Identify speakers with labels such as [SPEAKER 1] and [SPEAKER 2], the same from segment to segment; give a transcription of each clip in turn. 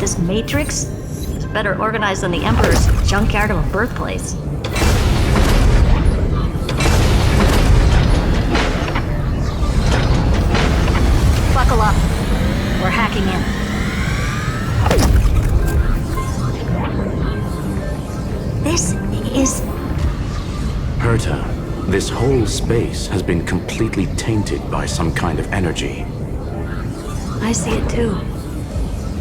[SPEAKER 1] this matrix is better organized than the Emperor's junkyard of a birthplace. Buckle up. We're hacking in. This is...
[SPEAKER 2] Herta, this whole space has been completely tainted by some kind of energy.
[SPEAKER 1] I see it too.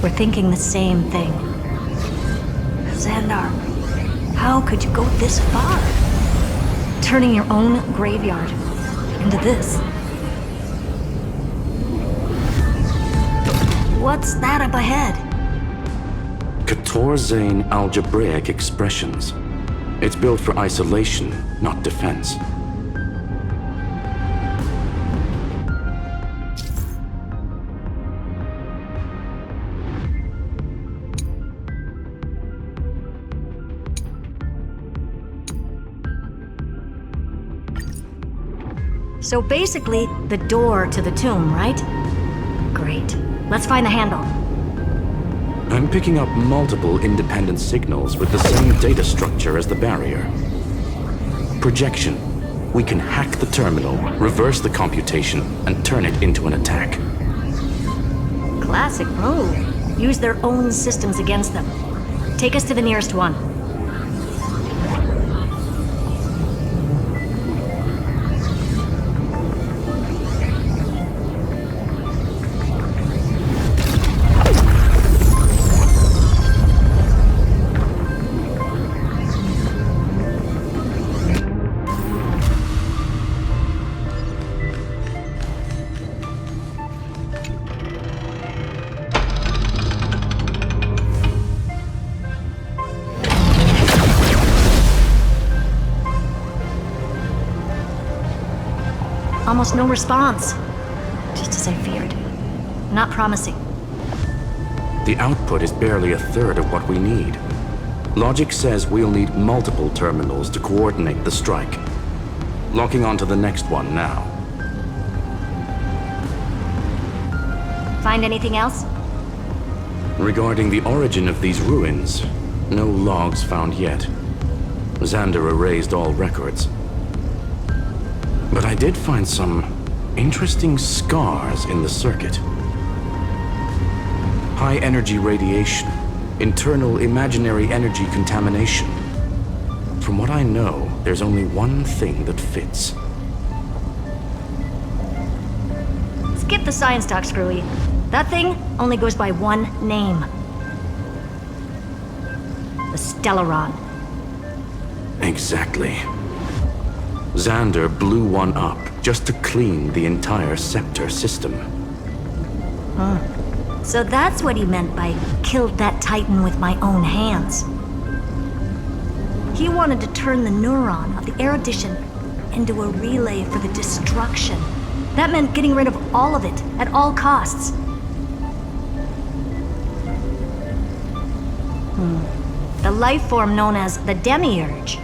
[SPEAKER 1] We're thinking the same thing. Xandar, how could you go this far? Turning your own graveyard into this. What's that up ahead?
[SPEAKER 2] Katorzane algebraic expressions. It's built for isolation, not defense.
[SPEAKER 1] So basically, the door to the tomb, right? Great. Let's find the handle.
[SPEAKER 2] I'm picking up multiple independent signals with the same data structure as the barrier. Projection. We can hack the terminal, reverse the computation, and turn it into an attack.
[SPEAKER 1] Classic move. Use their own systems against them. Take us to the nearest one. Almost no response. Just as I feared. Not promising.
[SPEAKER 2] The output is barely a third of what we need. Logic says we'll need multiple terminals to coordinate the strike. Locking onto the next one now.
[SPEAKER 1] Find anything else?
[SPEAKER 2] Regarding the origin of these ruins, no logs found yet. Xander erased all records. But I did find some interesting scars in the circuit. High energy radiation, internal imaginary energy contamination. From what I know, there's only one thing that fits.
[SPEAKER 1] Skip the science talk, Screwy. That thing only goes by one name. The Stellaron.
[SPEAKER 2] Exactly. Xander blew one up just to clean the entire scepter system.
[SPEAKER 1] So that's what he meant by killed that Titan with my own hands. He wanted to turn the neuron of the erudition into a relay for the destruction. That meant getting rid of all of it at all costs. The life form known as the Demiurge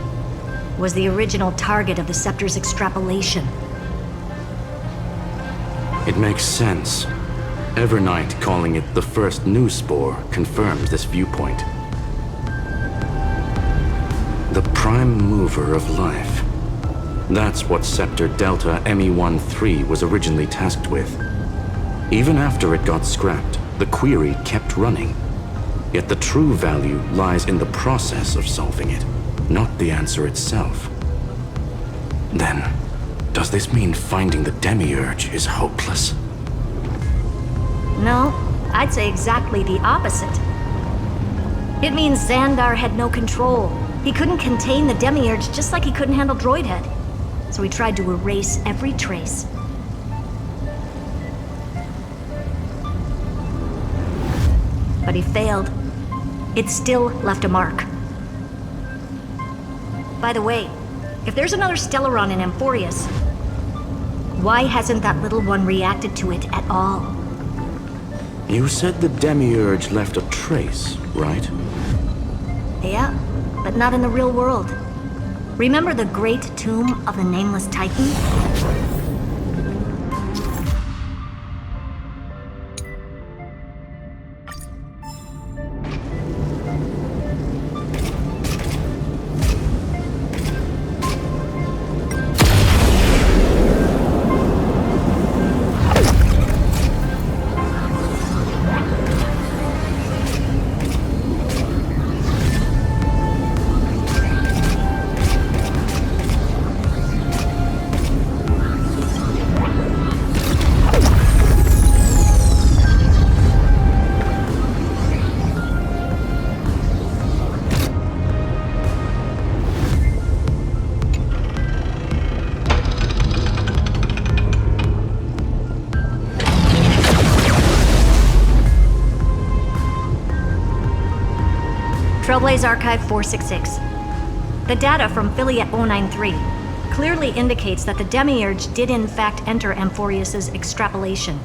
[SPEAKER 1] was the original target of the Scepter's extrapolation.
[SPEAKER 2] It makes sense. Evernight calling it the first new spore confirms this viewpoint. The prime mover of life. That's what Scepter Delta ME-13 was originally tasked with. Even after it got scrapped, the query kept running. Yet the true value lies in the process of solving it, not the answer itself. Then, does this mean finding the Demiurge is hopeless?
[SPEAKER 1] No, I'd say exactly the opposite. It means Xandar had no control. He couldn't contain the Demiurge just like he couldn't handle Droidhead. So he tried to erase every trace. But he failed. It still left a mark. By the way, if there's another Stellaron in Amphorius, why hasn't that little one reacted to it at all?
[SPEAKER 2] You said the Demiurge left a trace, right?
[SPEAKER 1] Yeah, but not in the real world. Remember the great tomb of the Nameless Titan? Trailblaze Archive 466. The data from Affiliate 093 clearly indicates that the Demiurge did in fact enter Amphorius's extrapolation.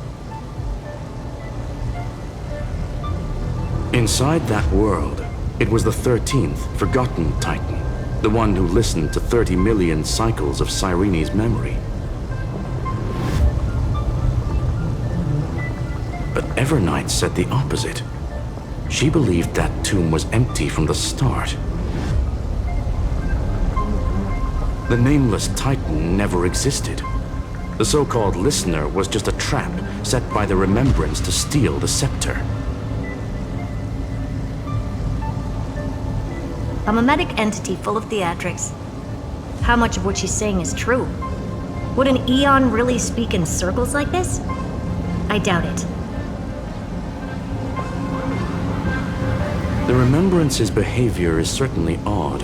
[SPEAKER 2] Inside that world, it was the 13th forgotten Titan, the one who listened to 30 million cycles of Cyrene's memory. But Evernight said the opposite. She believed that tomb was empty from the start. The nameless Titan never existed. The so-called listener was just a trap set by the Remembrance to steal the scepter.
[SPEAKER 1] A mimetic entity full of theatrics. How much of what she's saying is true? Would an Eon really speak in circles like this? I doubt it.
[SPEAKER 2] The Remembrance's behavior is certainly odd,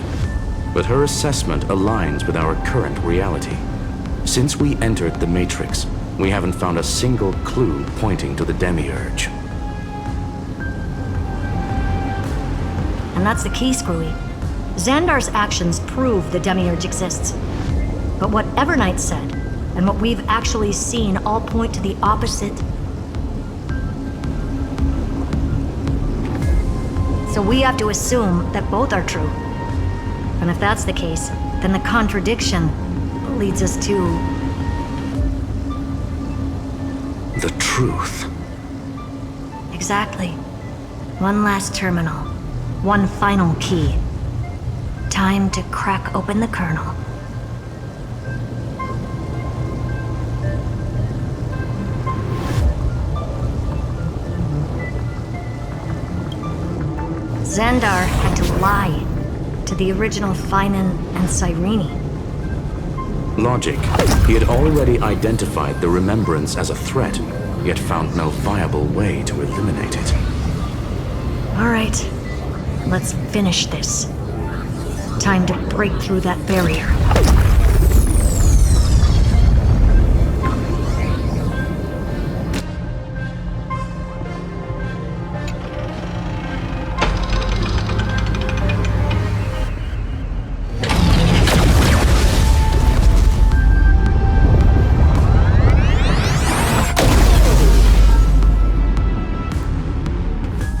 [SPEAKER 2] but her assessment aligns with our current reality. Since we entered the Matrix, we haven't found a single clue pointing to the Demiurge.
[SPEAKER 1] And that's the key, Screwy. Xandar's actions prove the Demiurge exists. But what Evernight said, and what we've actually seen, all point to the opposite. So we have to assume that both are true. And if that's the case, then the contradiction leads us to...
[SPEAKER 2] the truth.
[SPEAKER 1] Exactly. One last terminal. One final key. Time to crack open the kernel. Xandar had to lie to the original Finan and Cyrene.
[SPEAKER 2] Logic. He had already identified the Remembrance as a threat, yet found no viable way to eliminate it.
[SPEAKER 1] All right, let's finish this. Time to break through that barrier.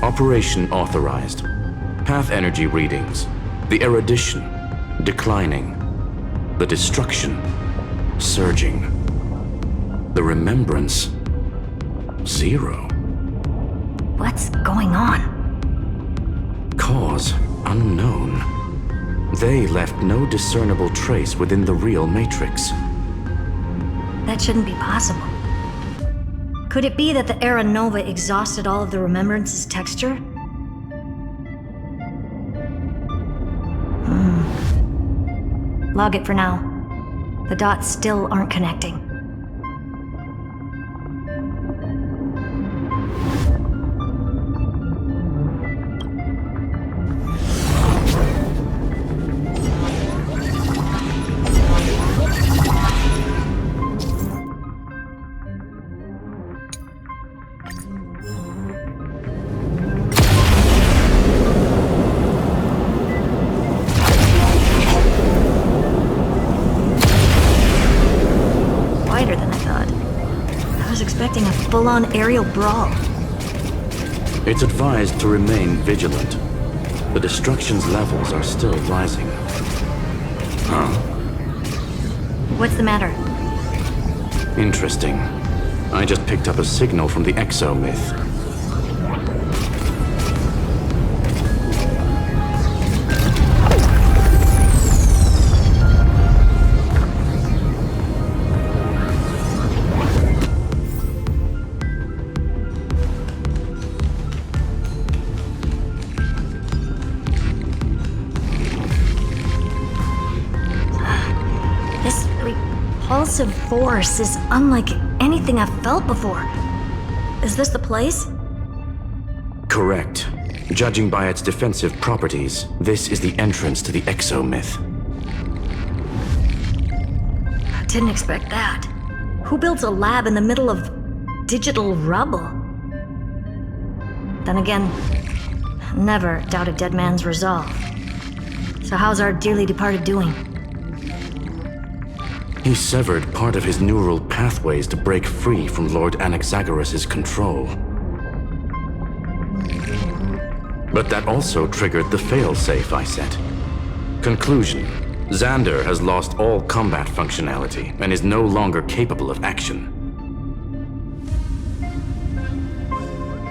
[SPEAKER 2] Operation authorized. Path energy readings. The erudition, declining. The destruction, surging. The remembrance, 0.
[SPEAKER 1] What's going on?
[SPEAKER 2] Cause unknown. They left no discernible trace within the real Matrix.
[SPEAKER 1] That shouldn't be possible. Could it be that the Era Nova exhausted all of the Remembrance's texture? Log it for now. The dots still aren't connecting. Expecting a full-on aerial brawl.
[SPEAKER 2] It's advised to remain vigilant. The destruction's levels are still rising. Huh?
[SPEAKER 1] What's the matter?
[SPEAKER 2] Interesting. I just picked up a signal from the exomyth.
[SPEAKER 1] Repulsive force is unlike anything I've felt before. Is this the place?
[SPEAKER 2] Correct. Judging by its defensive properties, this is the entrance to the exomyth.
[SPEAKER 1] I didn't expect that. Who builds a lab in the middle of digital rubble? Then again, Never doubt a dead man's resolve. So how's our dearly departed doing?
[SPEAKER 2] He severed part of his neural pathways to break free from Lord Anaxagoras' control. But that also triggered the failsafe I set. Conclusion: Xander has lost all combat functionality and is no longer capable of action.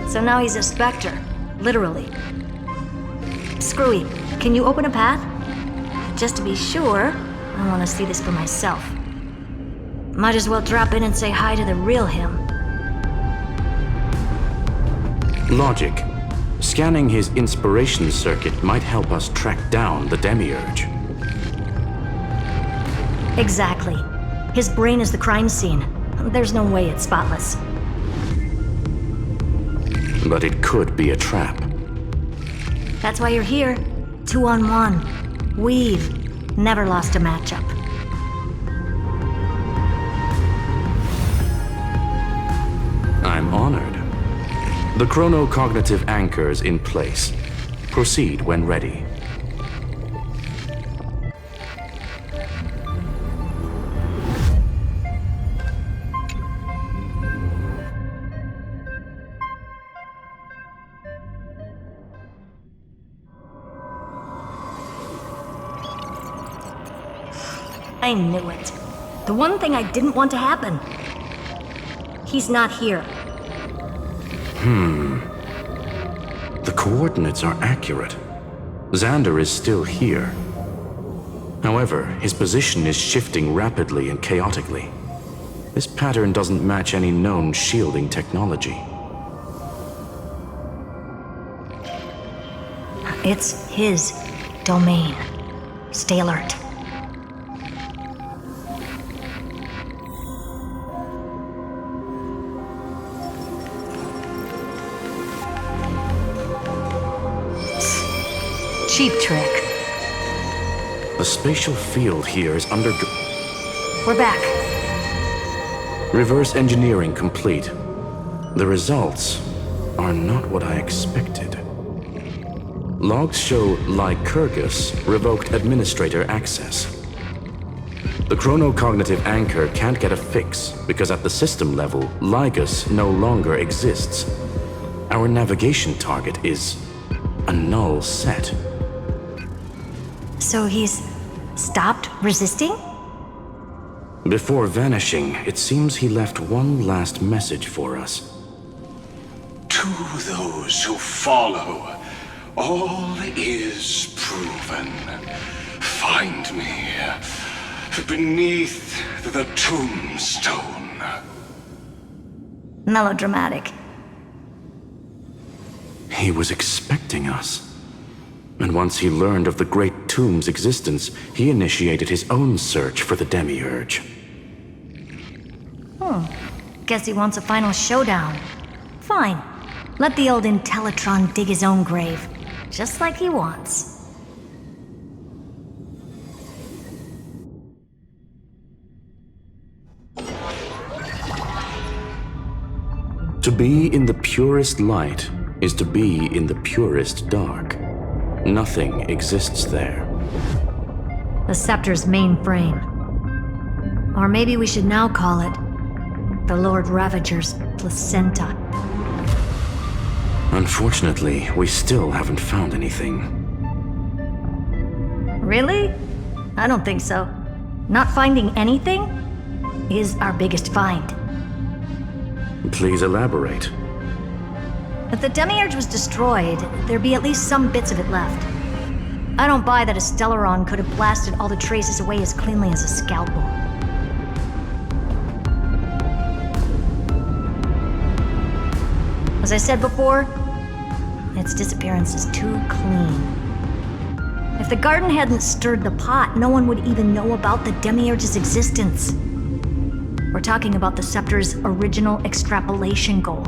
[SPEAKER 1] So now he's a specter, literally. Screwy, can you open a path? Just to be sure, I want to see this for myself. Might as well drop in and say hi to the real him.
[SPEAKER 2] Logic. Scanning his inspiration circuit might help us track down the Demiurge.
[SPEAKER 1] Exactly. His brain is the crime scene. There's no way it's spotless.
[SPEAKER 2] But it could be a trap.
[SPEAKER 1] That's why you're here. 2-on-1. We've never lost a matchup.
[SPEAKER 2] I'm honored. The chronocognitive anchor's in place. Proceed when ready.
[SPEAKER 1] I knew it. The one thing I didn't want to happen. He's not here.
[SPEAKER 2] The coordinates are accurate. Xander is still here. However, his position is shifting rapidly and chaotically. This pattern doesn't match any known shielding technology.
[SPEAKER 1] It's his domain. Stay alert. Cheap trick.
[SPEAKER 2] The spatial field here is under...
[SPEAKER 1] We're back.
[SPEAKER 2] Reverse engineering complete. The results are not what I expected. Logs show Lycurgus revoked administrator access. The chronocognitive anchor can't get a fix because at the system level, Lygus no longer exists. Our navigation target is a null set.
[SPEAKER 1] So he's stopped resisting?
[SPEAKER 2] Before vanishing, it seems he left one last message for us.
[SPEAKER 3] To those who follow, all is proven. Find me beneath the tombstone.
[SPEAKER 1] Melodramatic.
[SPEAKER 2] He was expecting us. And once he learned of the Great Tomb's existence, he initiated his own search for the Demiurge.
[SPEAKER 1] Guess he wants a final showdown. Fine. Let the old Intellitron dig his own grave. Just like he wants.
[SPEAKER 2] To be in the purest light is to be in the purest dark. Nothing exists there.
[SPEAKER 1] The Scepter's mainframe. Or maybe we should now call it the Lord Ravager's placenta.
[SPEAKER 2] Unfortunately, we still haven't found anything.
[SPEAKER 1] Really? I don't think so. Not finding anything is our biggest find.
[SPEAKER 2] Please elaborate.
[SPEAKER 1] If the Demiurge was destroyed, there'd be at least some bits of it left. I don't buy that a Stellaron could have blasted all the traces away as cleanly as a scalpel. As I said before, its disappearance is too clean. If the garden hadn't stirred the pot, no one would even know about the Demiurge's existence. We're talking about the Scepter's original extrapolation goal.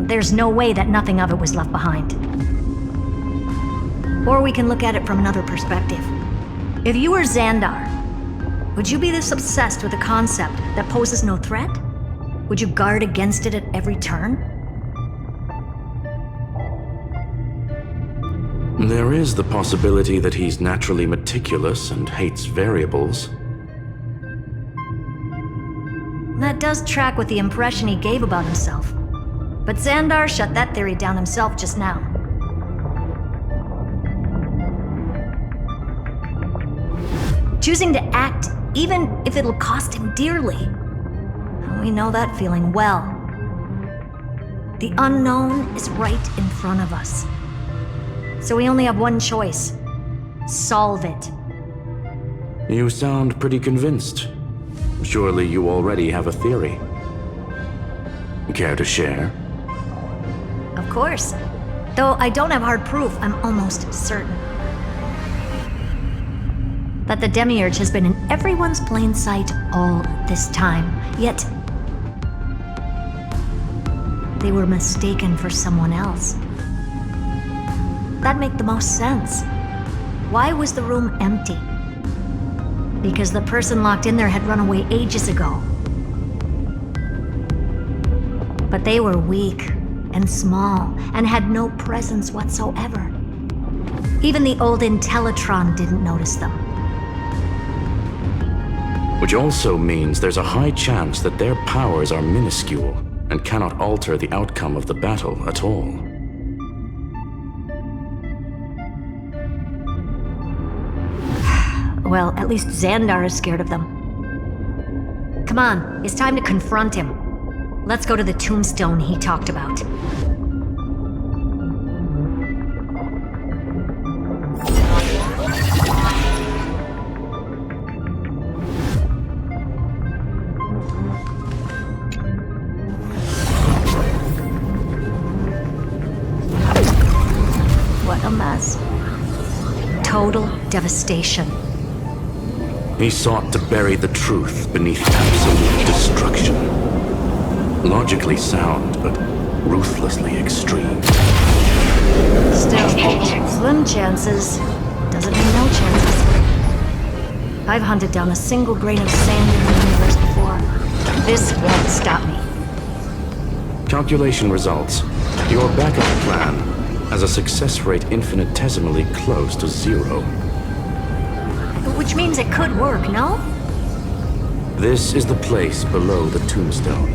[SPEAKER 1] There's no way that nothing of it was left behind. Or we can look at it from another perspective. If you were Xandar, would you be this obsessed with a concept that poses no threat? Would you guard against it at every turn?
[SPEAKER 2] There is the possibility that he's naturally meticulous and hates variables.
[SPEAKER 1] That does track with the impression he gave about himself. But Xandar shut that theory down himself just now. Choosing to act, even if it'll cost him dearly. We know that feeling well. The unknown is right in front of us. So we only have one choice. Solve it.
[SPEAKER 2] You sound pretty convinced. Surely you already have a theory. Care to share?
[SPEAKER 1] Of course. Though I don't have hard proof, I'm almost certain that the Demiurge has been in everyone's plain sight all this time. Yet, they were mistaken for someone else. That'd make the most sense. Why was the room empty? Because the person locked in there had run away ages ago. But they were weak and small and had no presence whatsoever. Even the old Intellitron didn't notice them.
[SPEAKER 2] Which also means there's a high chance that their powers are minuscule and cannot alter the outcome of the battle at all.
[SPEAKER 1] Well, at least Xandar is scared of them. Come on, it's time to confront him. Let's go to the tombstone he talked about. What a mess. Total devastation.
[SPEAKER 2] He sought to bury the truth beneath absolute destruction. Logically sound, but ruthlessly extreme.
[SPEAKER 1] Still, slim chances doesn't mean no chances. I've hunted down a single grain of sand in the universe before. This won't stop me.
[SPEAKER 2] Calculation results. Your backup plan has a success rate infinitesimally close to 0.
[SPEAKER 1] Which means it could work, no?
[SPEAKER 2] This is the place below the tombstone.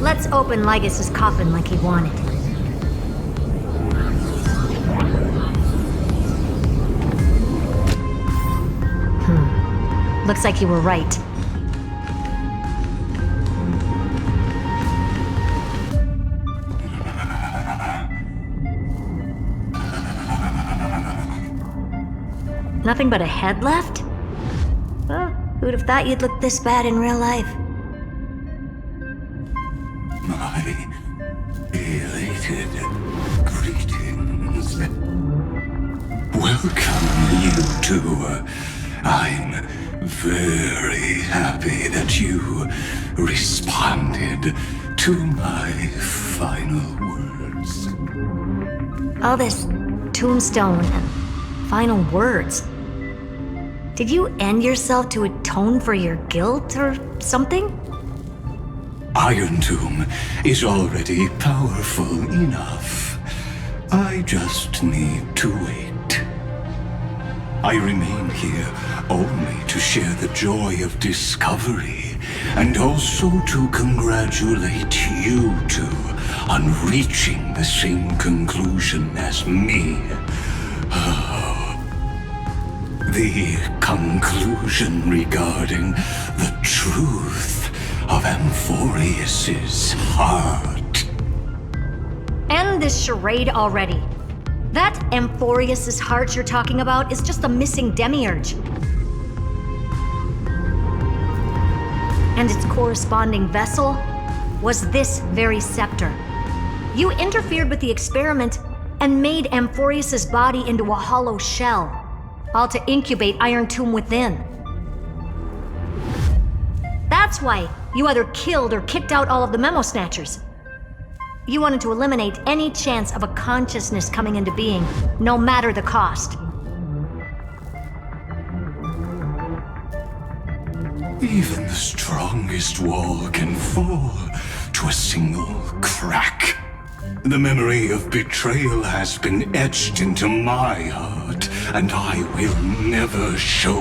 [SPEAKER 1] Let's open Lygus' coffin like he wanted. Looks like you were right. Nothing but a head left? Well, who'd have thought you'd look this bad in real life?
[SPEAKER 3] My elated greetings. Welcome, you two. I'm very happy that you responded to my final words.
[SPEAKER 1] All this tombstone and final words. Did you end yourself to atone for your guilt or something?
[SPEAKER 3] Iron Tomb is already powerful enough. I just need to wait. I remain here only to share the joy of discovery, and also to congratulate you two on reaching the same conclusion as me. The conclusion regarding the truth of Amphorius's heart.
[SPEAKER 1] End this charade already. That Amphorius's heart you're talking about is just a missing demiurge. And its corresponding vessel was this very scepter. You interfered with the experiment and made Amphorius's body into a hollow shell, all to incubate Iron Tomb within. That's why you either killed or kicked out all of the Memo Snatchers. You wanted to eliminate any chance of a consciousness coming into being, no matter the cost.
[SPEAKER 3] Even the strongest wall can fall to a single crack. The memory of betrayal has been etched into my heart, and I will never show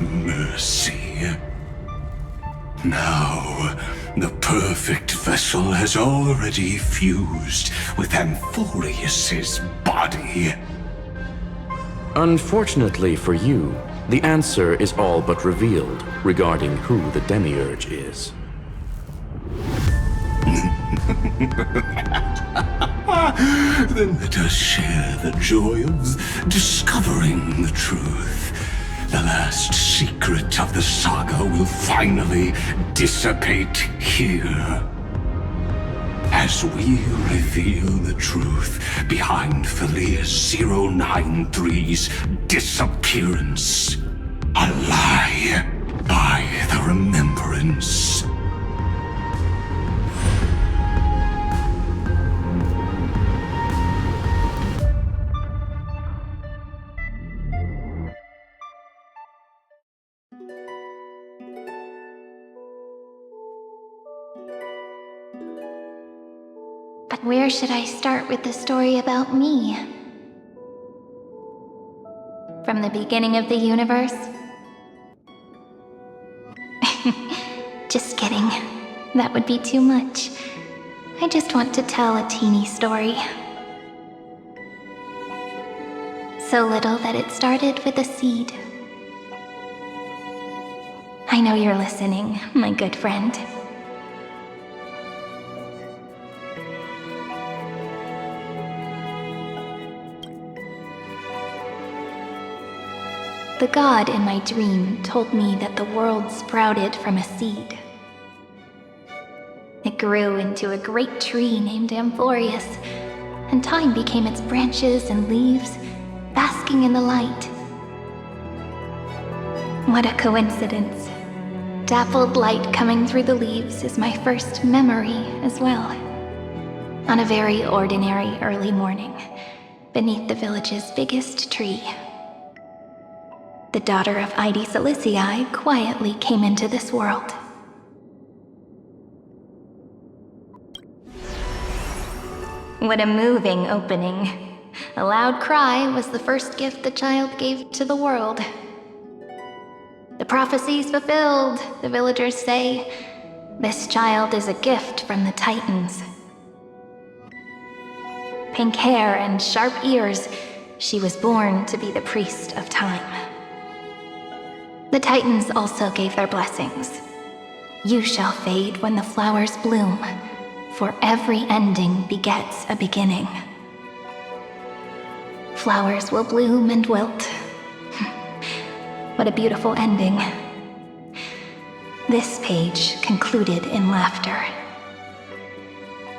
[SPEAKER 3] mercy. Now, the perfect vessel has already fused with Amphorius's body.
[SPEAKER 2] Unfortunately for you, the answer is all but revealed regarding who the Demiurge is.
[SPEAKER 3] Then let us share the joy of discovering the truth. The last secret of the saga will finally dissipate here. As we reveal the truth behind Felius 093's disappearance. A lie by the remembrance.
[SPEAKER 4] But where should I start with the story about me? From the beginning of the universe? Just kidding. That would be too much. I just want to tell a teeny story. So little that it started with a seed. I know you're listening, my good friend. The god in my dream told me that the world sprouted from a seed. It grew into a great tree named Amphorius, and time became its branches and leaves, basking in the light. What a coincidence. Dappled light coming through the leaves is my first memory as well. On a very ordinary early morning, beneath the village's biggest tree. The daughter of Ide Silicii quietly came into this world. What a moving opening. A loud cry was the first gift the child gave to the world. The prophecy's fulfilled, the villagers say. This child is a gift from the Titans. Pink hair and sharp ears, she was born to be the priest of time. The Titans also gave their blessings. You shall fade when the flowers bloom, for every ending begets a beginning. Flowers will bloom and wilt. What a beautiful ending. This page concluded in laughter.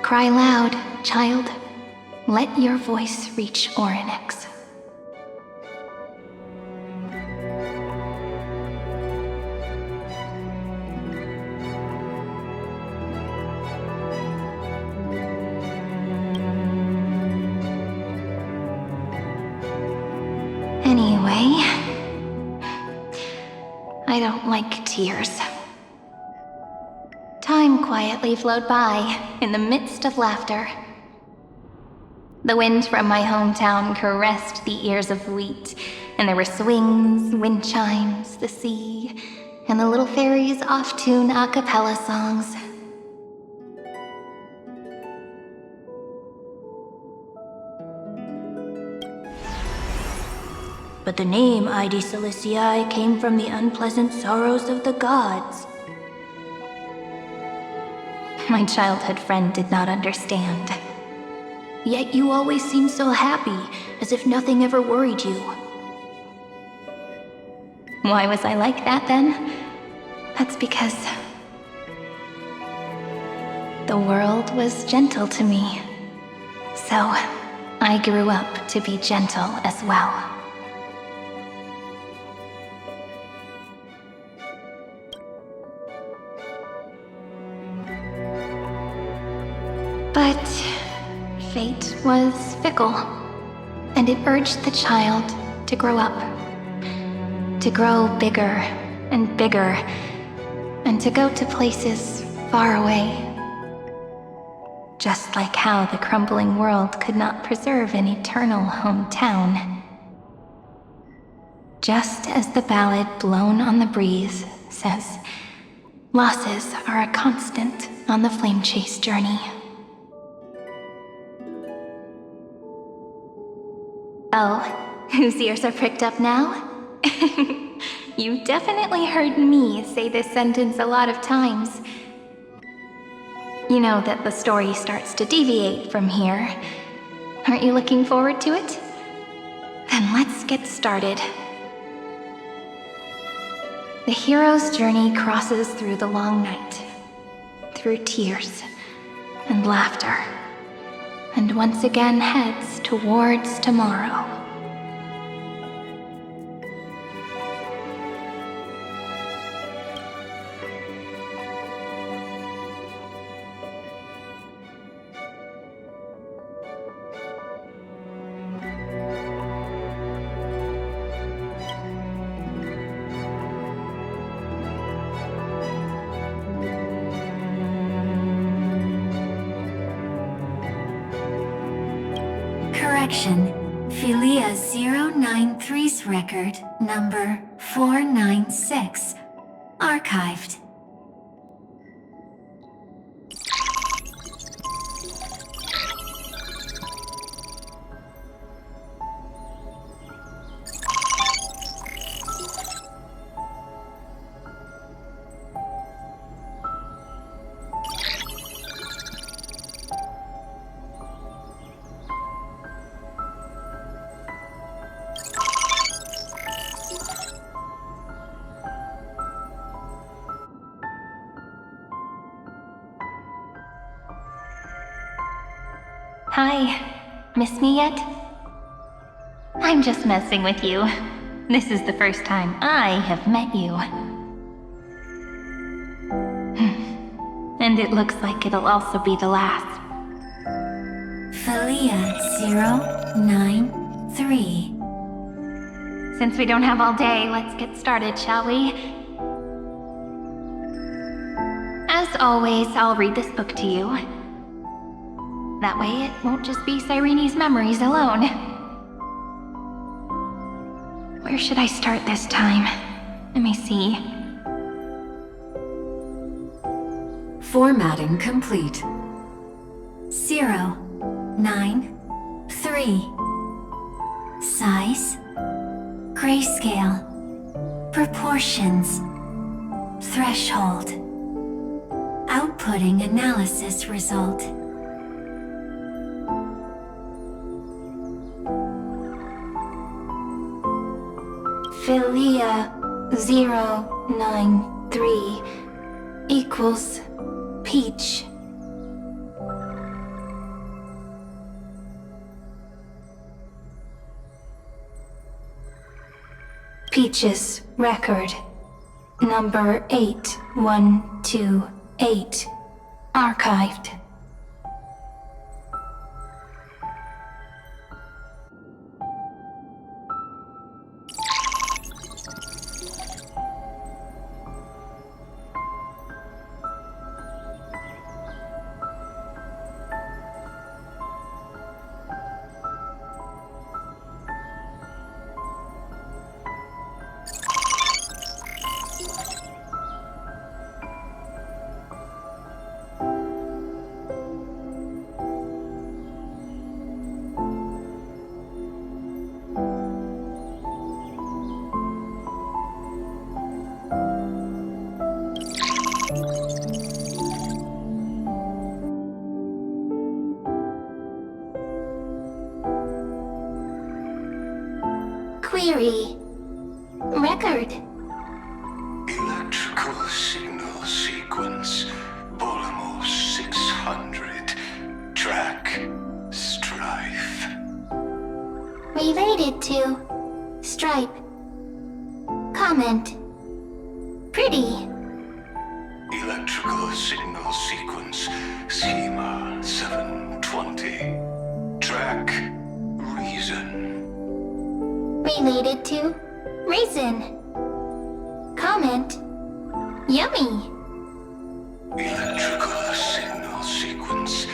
[SPEAKER 4] Cry loud, child. Let your voice reach Orynyx. Anyway, I don't like tears. Time quietly flowed by in the midst of laughter. The wind from my hometown caressed the ears of wheat, and there were swings, wind chimes, the sea, and the little fairies off-tune a cappella songs. But the name Ide Silicii came from the unpleasant sorrows of the gods. My childhood friend did not understand. Yet you always seemed so happy, as if nothing ever worried you. Why was I like that then? That's because the world was gentle to me. So I grew up to be gentle as well. But fate was fickle, and it urged the child to grow up. To grow bigger and bigger, and to go to places far away. just like how the crumbling world could not preserve an eternal hometown. Just as the ballad blown on the breeze says, losses are a constant on the flame chase journey. Oh, whose ears are pricked up now? You've definitely heard me say this sentence a lot of times. You know that the story starts to deviate from here. Aren't you looking forward to it? Then let's get started. The hero's journey crosses through the long night, through tears and laughter, and once again heads towards tomorrow.
[SPEAKER 1] Correction. Philia 093's record, number 496. Archived.
[SPEAKER 4] Hi, miss me yet? I'm just messing with you. This is the first time I have met you. And it looks like it'll also be the last.
[SPEAKER 1] Philia 093.
[SPEAKER 4] Since we don't have all day, let's get started, shall we? As always, I'll read this book to you. That way it won't just be Cyrene's memories alone. Where should I start this time? Let me see.
[SPEAKER 1] Formatting complete. 093. Size. Grayscale. Proportions. Threshold. Outputting analysis result.
[SPEAKER 4] Philia 093 equals Peach. Peach's record, number 8128, archived.
[SPEAKER 5] Query. Record.
[SPEAKER 3] Electrical signal sequence. Bolamos 600. Track. Strife.
[SPEAKER 5] Related to. Stripe. Comment. Pretty.
[SPEAKER 3] Electrical signal sequence. Schema 720. Track. Reason.
[SPEAKER 5] Related to. Raisin. Comment. Yummy.
[SPEAKER 3] Electrical signal sequence.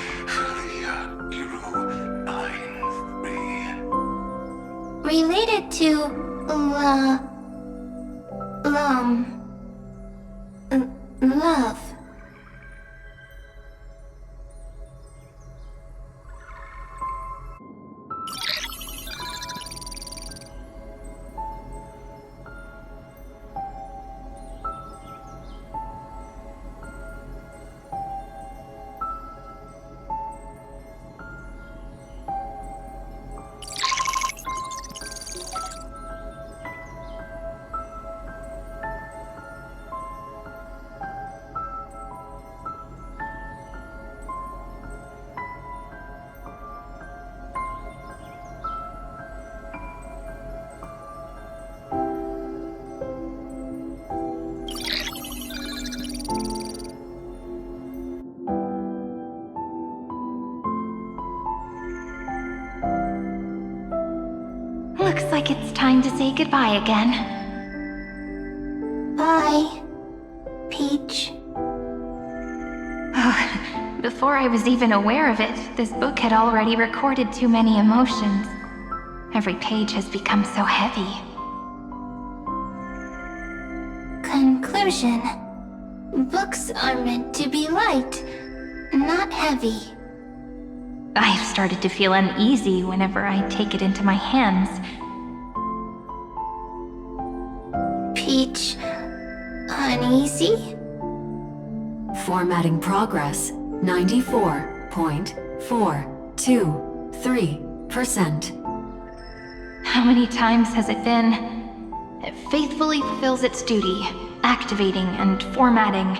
[SPEAKER 5] to love.
[SPEAKER 4] Looks like it's time to say goodbye again.
[SPEAKER 5] Bye, Peach.
[SPEAKER 4] Before I was even aware of it, this book had already recorded too many emotions. Every page has become so heavy.
[SPEAKER 5] Conclusion. Books are meant to be light, not heavy.
[SPEAKER 4] I've started to feel uneasy whenever I take it into my hands.
[SPEAKER 5] Peach, uneasy?
[SPEAKER 6] Formatting progress, 94.423%.
[SPEAKER 4] How many times has it been? It faithfully fulfills its duty, activating and formatting.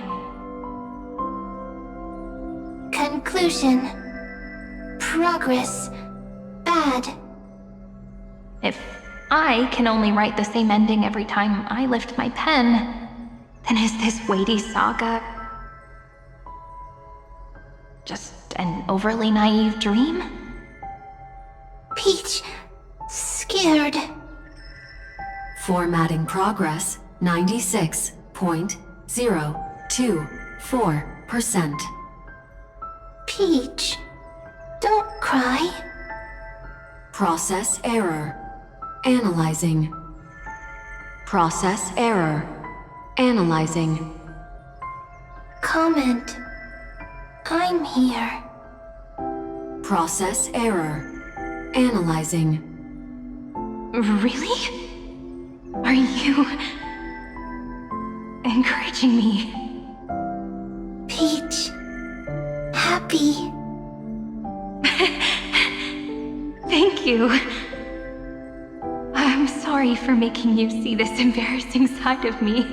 [SPEAKER 5] Conclusion. Progress. Bad.
[SPEAKER 4] If I can only write the same ending every time I lift my pen, then is this weighty saga just an overly naive dream?
[SPEAKER 5] Peach, scared.
[SPEAKER 6] Formatting progress, 96.024%.
[SPEAKER 5] Peach, don't cry.
[SPEAKER 6] Process error. Analyzing. Process error. Analyzing.
[SPEAKER 5] Comment. I'm here.
[SPEAKER 6] Process error. Analyzing.
[SPEAKER 4] Really? Are you encouraging me?
[SPEAKER 5] Peach, happy.
[SPEAKER 4] Thank you. I'm sorry for making you see this embarrassing side of me.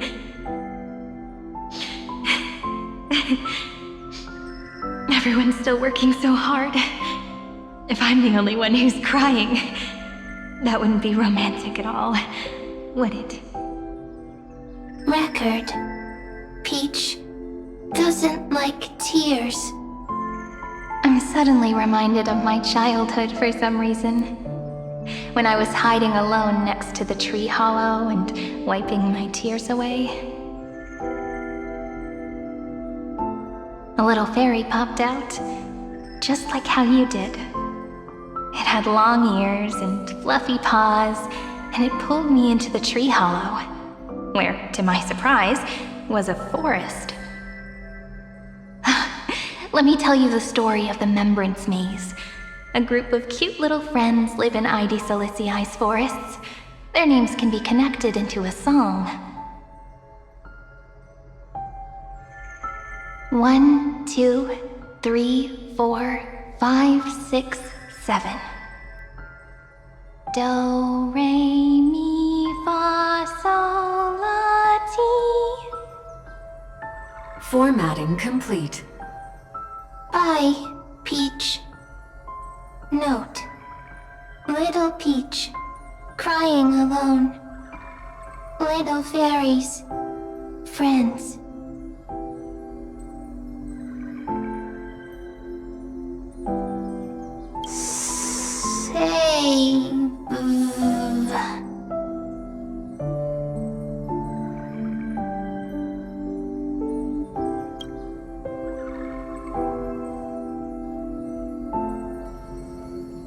[SPEAKER 4] Everyone's still working so hard. If I'm the only one who's crying, that wouldn't be romantic at all, would it?
[SPEAKER 5] Record. Peach doesn't like tears.
[SPEAKER 4] I'm suddenly reminded of my childhood for some reason. When I was hiding alone next to the tree hollow and wiping my tears away. A little fairy popped out, just like how you did. It had long ears and fluffy paws, and it pulled me into the tree hollow, where, to my surprise, was a forest. Let me tell you the story of the Membrance Maze. A group of cute little friends live in Ide Silicii's forests. Their names can be connected into a song. 1, 2, 3, 4, 5, 6, 7. Do, re, mi, fa, sol, la, ti.
[SPEAKER 6] Formatting complete.
[SPEAKER 5] Bye, Peach. Note. Little Peach, crying alone. Little fairies, friends. Save.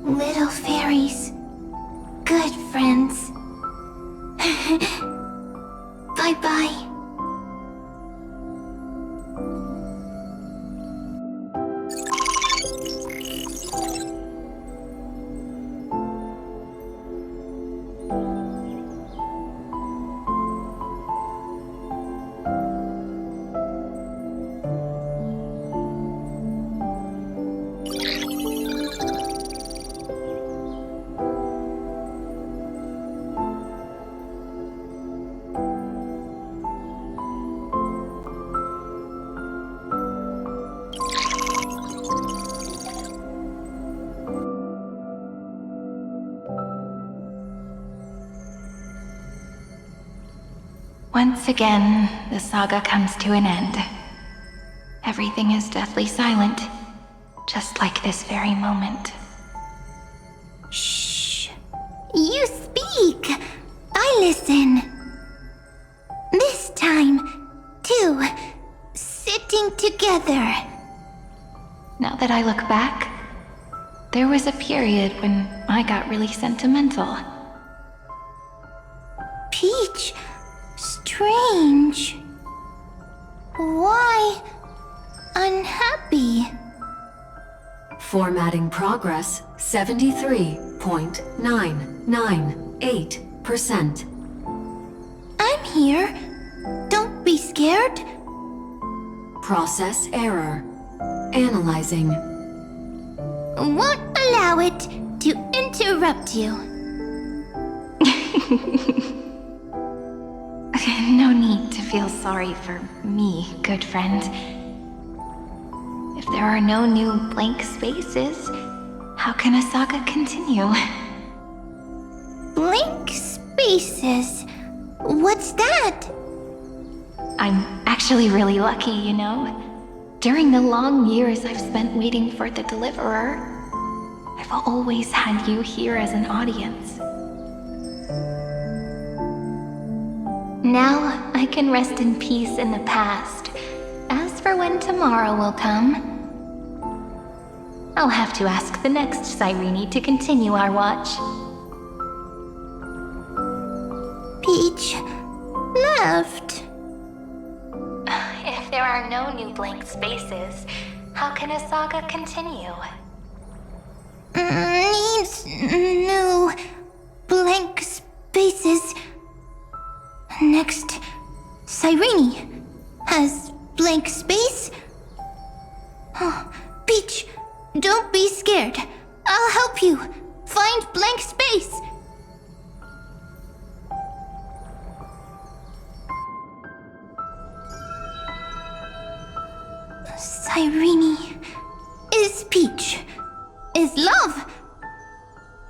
[SPEAKER 5] Little fairies, good friends.
[SPEAKER 4] Once again, the saga comes to an end. Everything is deathly silent, just like this very moment.
[SPEAKER 5] Shh. You speak. I listen. This time, too. Sitting together.
[SPEAKER 4] Now that I look back, there was a period when I got really sentimental.
[SPEAKER 5] Peach, strange. Why unhappy?
[SPEAKER 6] Formatting progress 73.998%.
[SPEAKER 5] I'm here. Don't be scared.
[SPEAKER 6] Process error. Analyzing.
[SPEAKER 5] Won't allow it to interrupt you.
[SPEAKER 4] No need to feel sorry for me, good friend. If there are no new blank spaces, how can a saga continue?
[SPEAKER 5] Blank spaces? What's that?
[SPEAKER 4] I'm actually really lucky, you know. During the long years I've spent waiting for the deliverer, I've always had you here as an audience. Now I can rest in peace in the past. As for when tomorrow will come, I'll have to ask the next Cyrene to continue our watch.
[SPEAKER 5] Peach left.
[SPEAKER 4] If there are no new blank spaces, how can a saga continue?
[SPEAKER 5] Needs new blank spaces. Next, Cyrene has blank space. Oh, Peach, don't be scared. I'll help you find blank space. Cyrene is Peach, is love.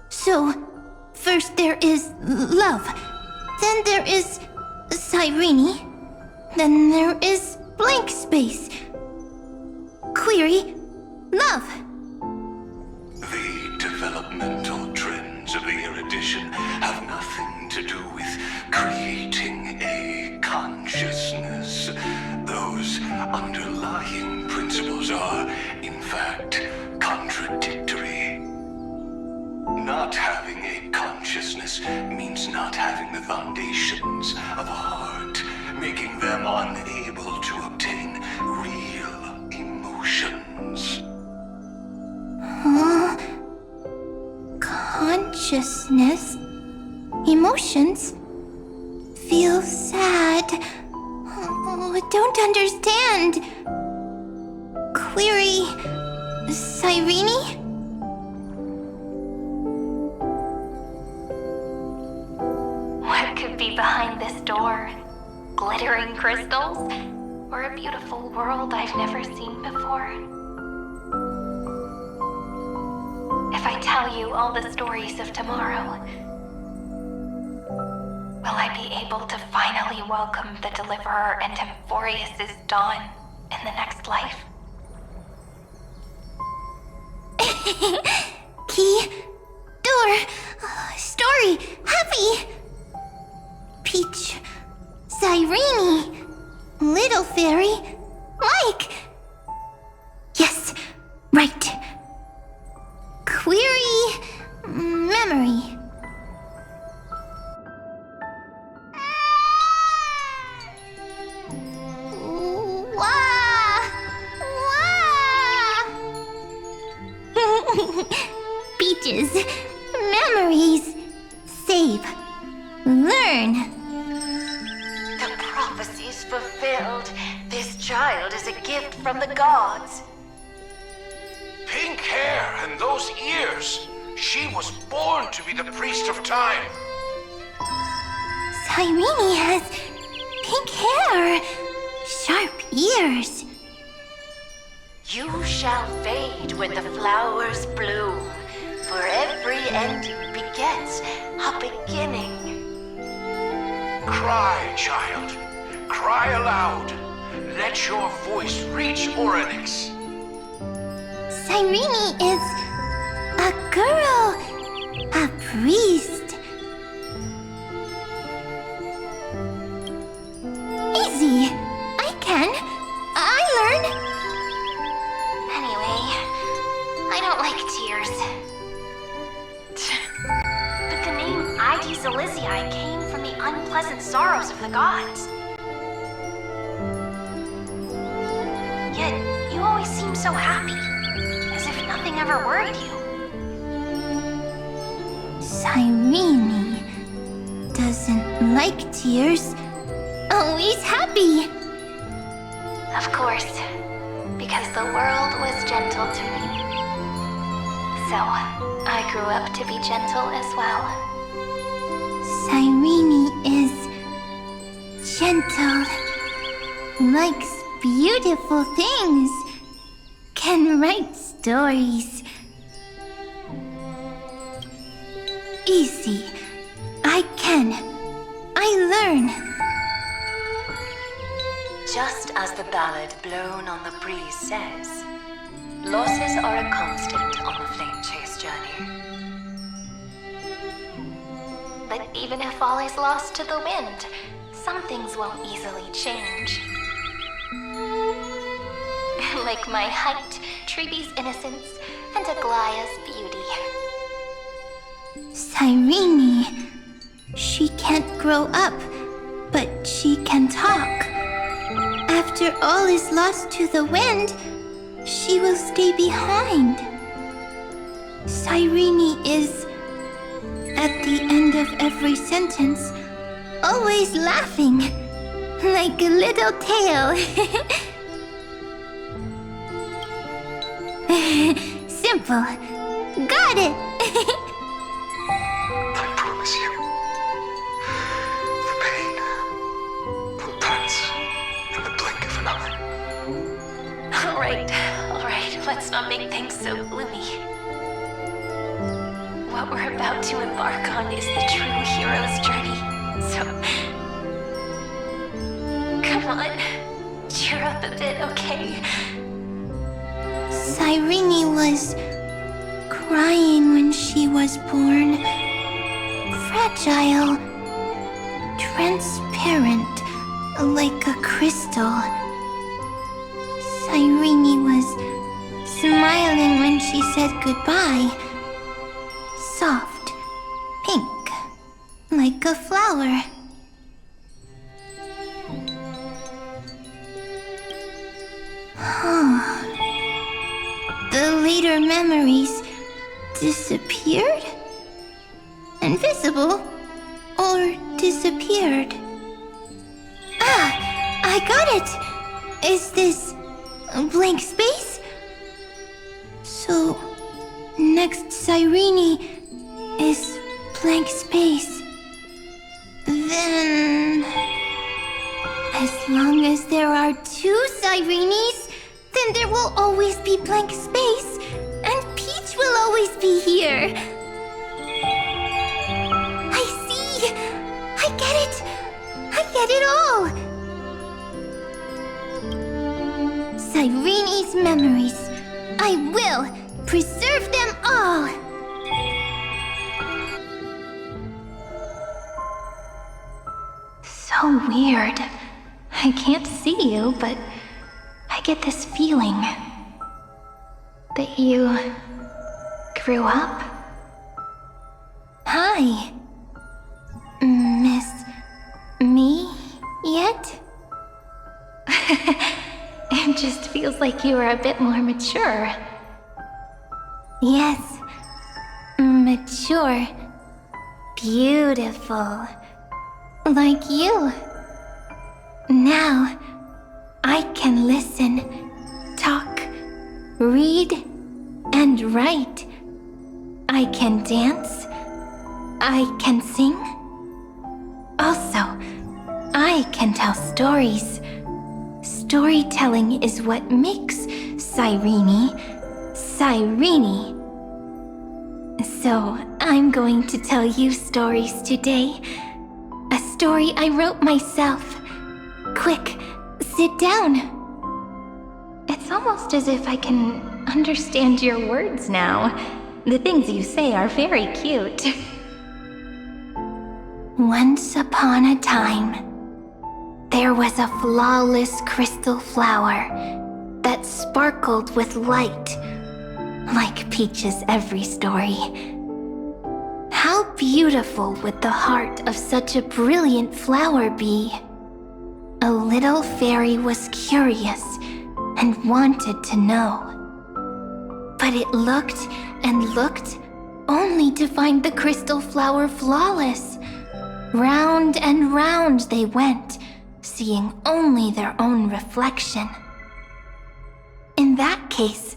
[SPEAKER 5] So, first there is love, then there is Cyrene, then there is blank space. Query, love.
[SPEAKER 3] The developmental trends of the erudition have nothing to do with creating a consciousness. Those underlying principles are, in fact, contradictory. Not having a consciousness means not having the foundations of a heart, making them unable to obtain real emotions.
[SPEAKER 5] Huh? Consciousness? Emotions? Feel sad. Oh, don't understand. Query, Cyrene?
[SPEAKER 4] What could be behind this door? Glittering crystals? Or a beautiful world I've never seen before? If I tell you all the stories of tomorrow, will I be able to finally welcome the Deliverer and Emphorius' dawn in the next life?
[SPEAKER 5] Key, door, story, happy. Peach, Cyrene, little fairy, like. Yes, right. Query, memory. Wah! Wah! Peaches, memories, save, learn.
[SPEAKER 7] The prophecy's fulfilled. This child is a gift from the gods.
[SPEAKER 8] Pink hair and those ears. She was born to be the priest of time.
[SPEAKER 5] Cyrene has pink hair, sharp ears.
[SPEAKER 7] You shall fade when the flowers bloom, for every ending begets a beginning.
[SPEAKER 8] Cry, child. Cry aloud. Let your voice reach Oryx.
[SPEAKER 5] Cyrene is a girl, a priest. Easy. I can. I learn.
[SPEAKER 7] Anyway, I don't like tears. But the name Id Zelizii came from the unpleasant sorrows of the gods. Yet, you always seem so happy, as if nothing ever worried you.
[SPEAKER 5] Cyrene doesn't like tears. Always happy.
[SPEAKER 7] Of course, because the world was gentle to me. So, I grew up to be gentle as well.
[SPEAKER 5] Cyrene is gentle, likes beautiful things, can write stories. Easy. I can. I learn.
[SPEAKER 7] Just as the ballad blown on the breeze says, losses are a constant on the flame chase journey. But even if all is lost to the wind, some things won't easily change. Like my height, Treebee's innocence, and Aglaya's beauty.
[SPEAKER 5] Cyrene. She can't grow up, but she can talk. After all is lost to the wind, she will stay behind. Cyrene is, at the end of every sentence, always laughing, like a little tail. Simple. Got it!
[SPEAKER 9] I promise you, the pain will pass in the blink of an eye.
[SPEAKER 7] All right, let's not make things so gloomy. What we're about to embark on is the true hero's journey, so... Come on, cheer up a bit, okay?
[SPEAKER 5] Cyrene was crying when she was born. Fragile, transparent, like a crystal. Cyrene was smiling when she said goodbye. Soft, pink, like a flower. The later memories disappeared? Invisible? Or disappeared? Ah! I got it! Is this a blank space? So, next Cyrene is blank space. Then... as long as there are two Cyrenes, then there will always be blank space, and Peach will always be here. I see! I get it! I get it all! Cyrene's memories. I will preserve them all!
[SPEAKER 4] So weird. I can't see you, but I get this feeling that you grew up.
[SPEAKER 5] Hi. Miss me yet?
[SPEAKER 4] It just feels like you are a bit more mature.
[SPEAKER 5] Yes. Mature. Beautiful. Like you. Now, I can listen, talk, read, and write. I can dance. I can sing. Also, I can tell stories. Storytelling is what makes Cyrene, Cyrene. So, I'm going to tell you stories today. A story I wrote myself. Quick, sit down.
[SPEAKER 4] It's almost as if I can understand your words now. The things you say are very cute.
[SPEAKER 5] Once upon a time, there was a flawless crystal flower that sparkled with light, like Peach's every story. How beautiful would the heart of such a brilliant flower be? A little fairy was curious and wanted to know. But it looked and looked, only to find the crystal flower flawless. Round and round they went, seeing only their own reflection. In that case,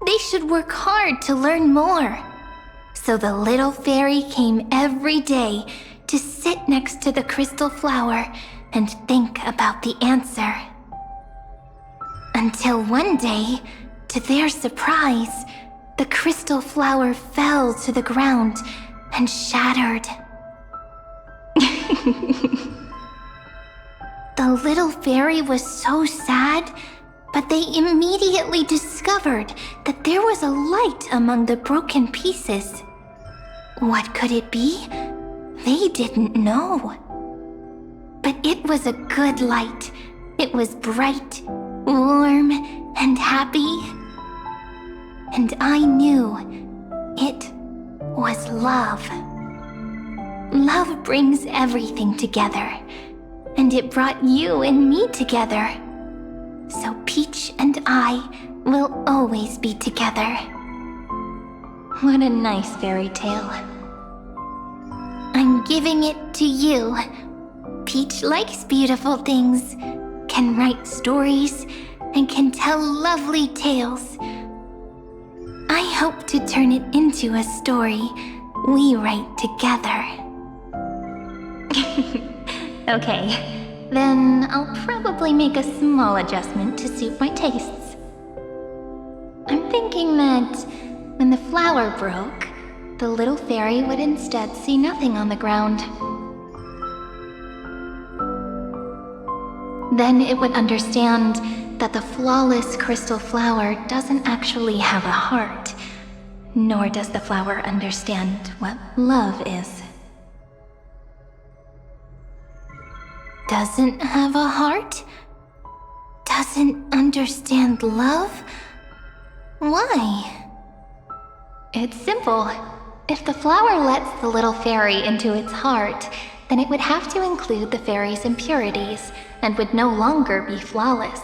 [SPEAKER 5] they should work hard to learn more. So the little fairy came every day to sit next to the crystal flower and think about the answer. Until one day, to their surprise, the crystal flower fell to the ground and shattered. The little fairy was so sad, but they immediately discovered that there was a light among the broken pieces. What could it be? They didn't know. But it was a good light. It was bright, warm, and happy. And I knew it was love. Love brings everything together, and it brought you and me together. So Peach and I will always be together.
[SPEAKER 4] What a nice fairy tale.
[SPEAKER 5] I'm giving it to you. Peach likes beautiful things, can write stories, and can tell lovely tales. I hope to turn it into a story we write together.
[SPEAKER 4] Okay, then I'll probably make a small adjustment to suit my tastes. I'm thinking that when the flower broke, the little fairy would instead see nothing on the ground. Then it would understand that the flawless crystal flower doesn't actually have a heart, nor does the flower understand what love is.
[SPEAKER 5] Doesn't have a heart? Doesn't understand love? Why?
[SPEAKER 4] It's simple. If the flower lets the little fairy into its heart, then it would have to include the fairy's impurities and would no longer be flawless.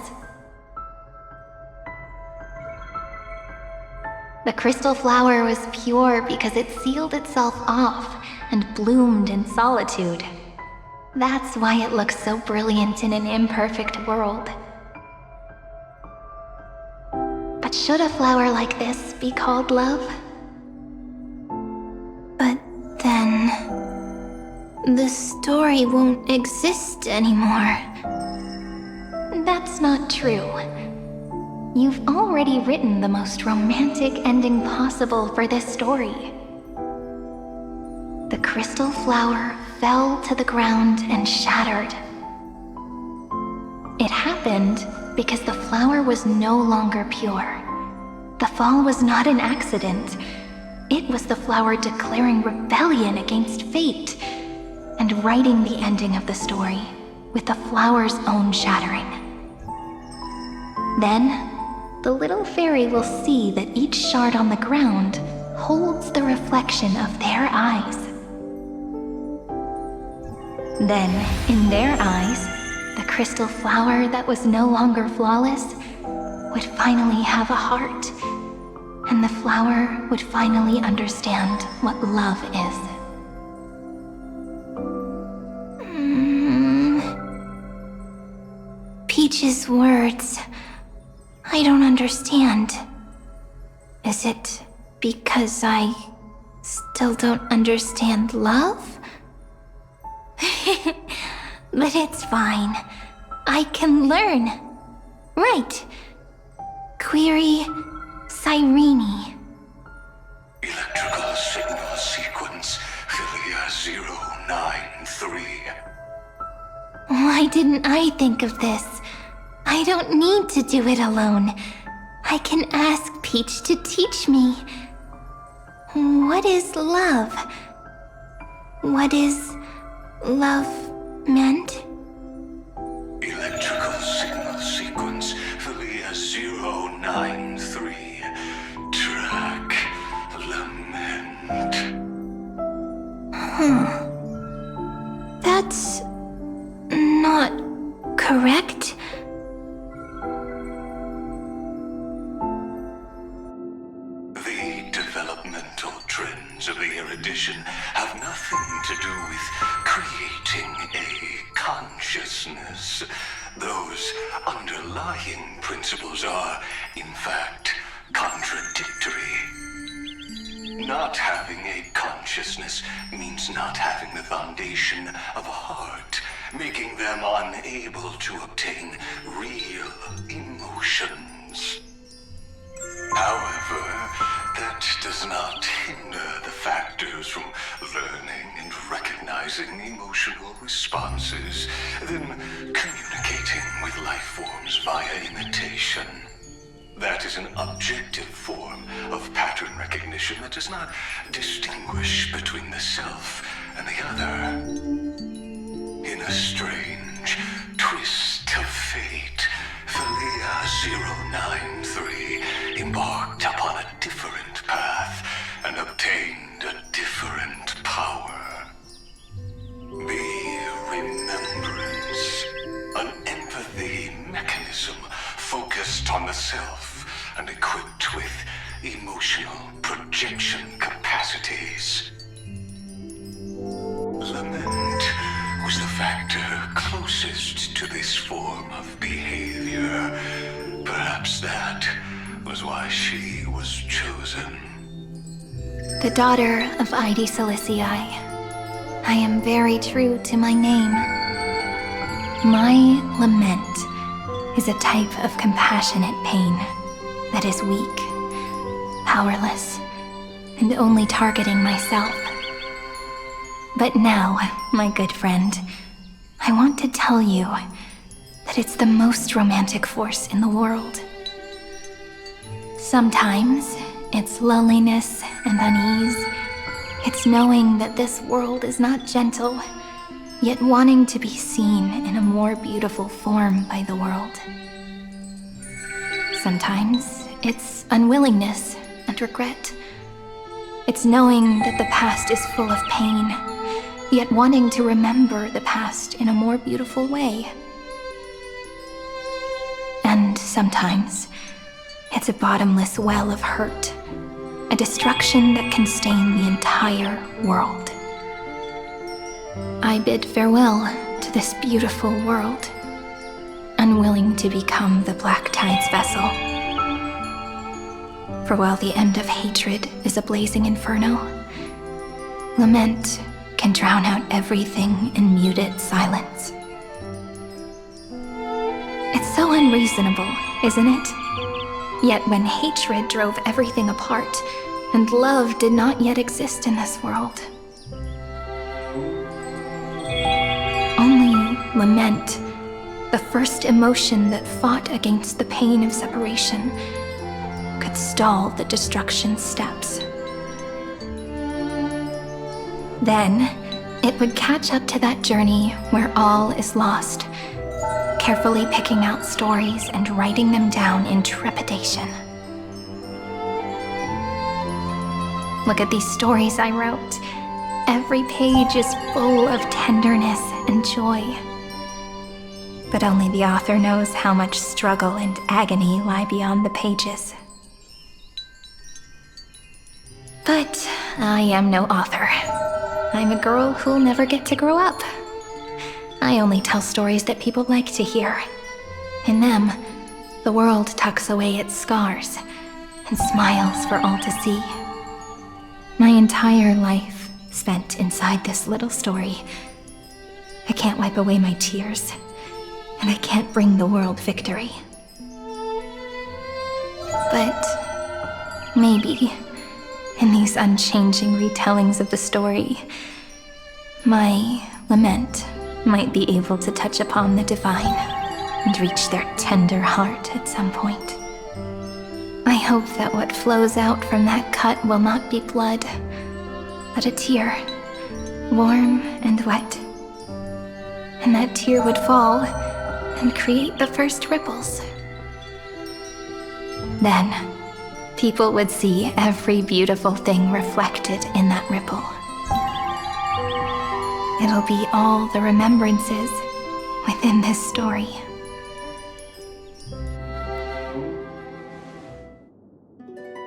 [SPEAKER 4] The crystal flower was pure because it sealed itself off and bloomed in solitude. That's why it looks so brilliant in an imperfect world. But should a flower like this be called love?
[SPEAKER 5] But then, the story won't exist anymore.
[SPEAKER 4] That's not true. You've already written the most romantic ending possible for this story. The crystal flower fell to the ground and shattered. It happened because the flower was no longer pure. The fall was not an accident. It was the flower declaring rebellion against fate and writing the ending of the story with the flower's own shattering. Then, the little fairy will see that each shard on the ground holds the reflection of their eyes. Then, in their eyes, the crystal flower that was no longer flawless would finally have a heart, and the flower would finally understand what love is.
[SPEAKER 5] Peach's words, I don't understand. Is it because I still don't understand love? But it's fine. I can learn. Right. Query Cyrene.
[SPEAKER 3] Electrical signal sequence Philia 093.
[SPEAKER 5] Why didn't I think of this? I don't need to do it alone. I can ask Peach to teach me. What is love? What is love meant?
[SPEAKER 3] Electrical signal sequence Philia 093. Track lament.
[SPEAKER 5] That's not correct.
[SPEAKER 3] The developmental trends of the erudition have nothing to do with creating a consciousness. Those underlying principles are, in fact, contradictory. Not having a consciousness means not having the foundation of a heart, making them unable to obtain real emotions. However, that does not hinder the factors from learning and recognizing emotional responses, then communicating with life forms via imitation. That is an objective form of pattern recognition that does not distinguish between the self and the other. In a strange twist of fate, Philia 093 embarked upon a different path and obtained a different power. The remembrance, an empathy mechanism focused on the self and equipped with emotional projection capacities. Lament was the factor closest to this form of behavior. Perhaps that was why she was chosen.
[SPEAKER 4] The daughter of Ide Silicii. I am very true to my name. My lament is a type of compassionate pain that is weak, powerless, and only targeting myself. But now, my good friend, I want to tell you that it's the most romantic force in the world. Sometimes, it's loneliness and unease. It's knowing that this world is not gentle, yet wanting to be seen in a more beautiful form by the world. Sometimes, it's unwillingness and regret. It's knowing that the past is full of pain, yet wanting to remember the past in a more beautiful way. And sometimes, it's a bottomless well of hurt, a destruction that can stain the entire world. I bid farewell to this beautiful world, unwilling to become the Black Tide's vessel. For while the end of hatred is a blazing inferno, lament can drown out everything in muted silence. It's so unreasonable, isn't it? Yet when hatred drove everything apart, and love did not yet exist in this world, only lament, the first emotion that fought against the pain of separation, could stall the destruction steps. Then, it would catch up to that journey where all is lost, carefully picking out stories and writing them down in trepidation. Look at these stories I wrote. Every page is full of tenderness and joy. But only the author knows how much struggle and agony lie beyond the pages. But I am no author. I'm a girl who'll never get to grow up. I only tell stories that people like to hear. In them, the world tucks away its scars and smiles for all to see. My entire life spent inside this little story. I can't wipe away my tears, and I can't bring the world victory. But maybe, in these unchanging retellings of the story, my lament might be able to touch upon the divine and reach their tender heart at some point. I hope that what flows out from that cut will not be blood, but a tear, warm and wet. And that tear would fall and create the first ripples. Then, people would see every beautiful thing reflected in that ripple. It'll be all the remembrances within this story.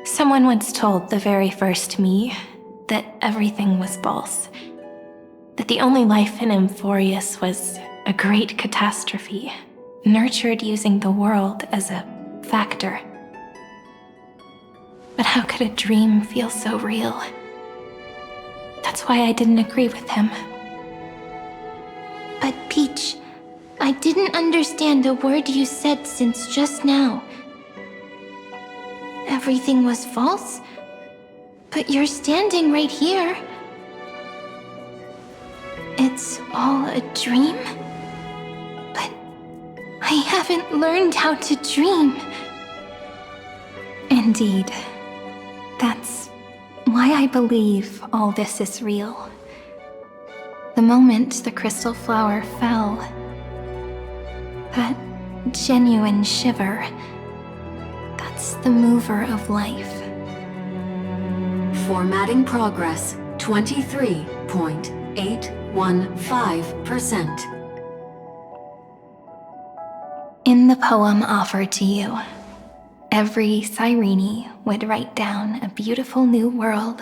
[SPEAKER 4] Someone once told the very first me that everything was false, that the only life in Amphorius was a great catastrophe, nurtured using the world as a factor. But how could a dream feel so real? That's why I didn't agree with him.
[SPEAKER 5] But Peach, I didn't understand a word you said since just now. Everything was false? But you're standing right here. It's all a dream? But I haven't learned how to dream.
[SPEAKER 4] Indeed. That's why I believe all this is real. The moment the crystal flower fell, that genuine shiver, that's the mover of life.
[SPEAKER 6] Formatting progress 23.815%.
[SPEAKER 4] In the poem offered to you, every Cyrene would write down a beautiful new world